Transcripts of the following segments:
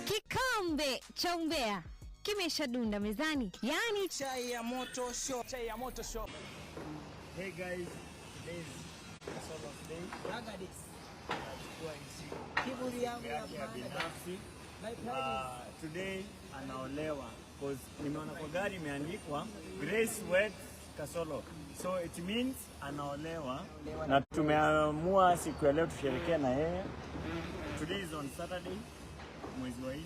Kikombe cha umbea kimeshadunda mezani, yani chai ya moto show. Hey guys, today is KASOLO day. Kiburi yangu ya binafsi. Today anaolewa because nimeona kwa gari imeandikwa Grace Wed KASOLO. So it means anaolewa na tumeamua siku ya leo tusherekee na yeye. Today is on Saturday, mwezi wa 4,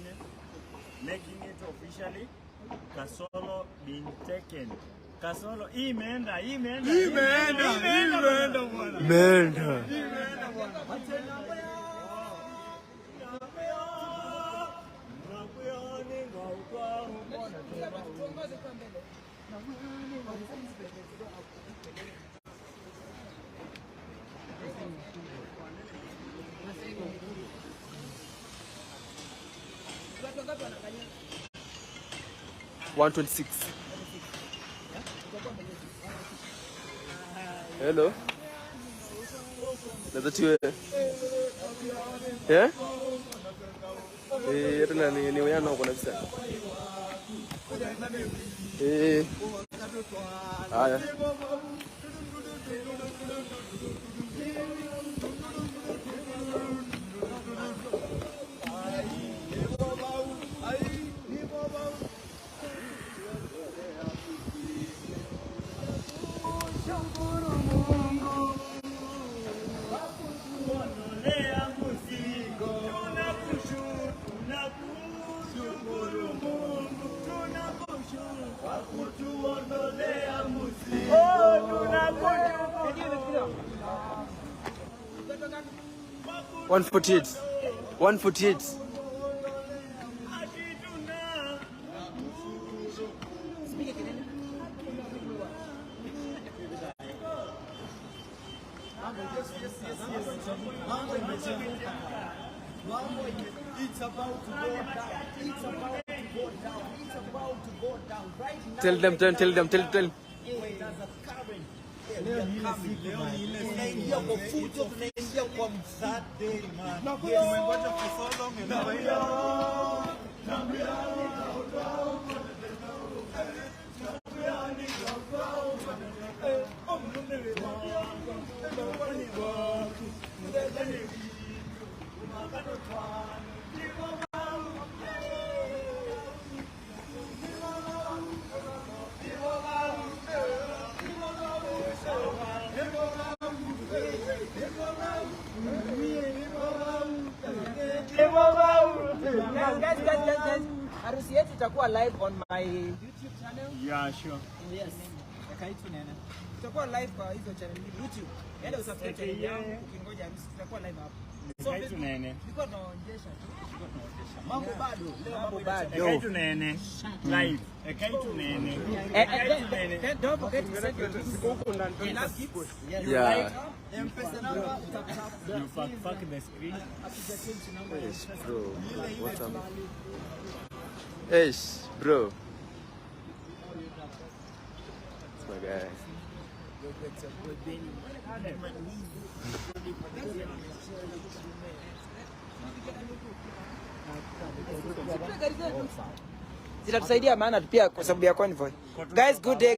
making it officially KASOLO being taken. KASOLO imeenda bwana. Hello. Nazatiwe. Yeah? Hata na ni wayana huko na visa. Haya. Kutuondolea mzigo, tunakushukuru Mungu, tunakushukuru kwa kutuondolea mzigo, tunakushukuru. 148. Tell them. Guys. Harusi yetu itakuwa live on my YouTube channel. Yeah, sure. Yes. Itakuwa live kwa hizo channel YouTube. Yaani usubscribe channel yangu ukingoja harusi itakuwa live hapo. So nilikuwa naonyesha tu. Mambo bado. Ekaitu nene live. Ekaitu nene. Don't forget to send your gifts. Yeah. You fuck the screen. Yes, bro. What's up? Yes, bro. That's my guy. Zitatusaidia maana pia kwa sababu ya convoy. Guys, good day.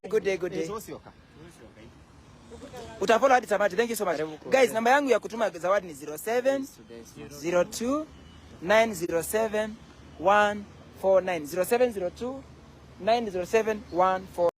Utafollow hadi tamati. Thank you so much. Guys, namba yangu ya kutuma zawadi ni 0702 907 149. 0702 907 149.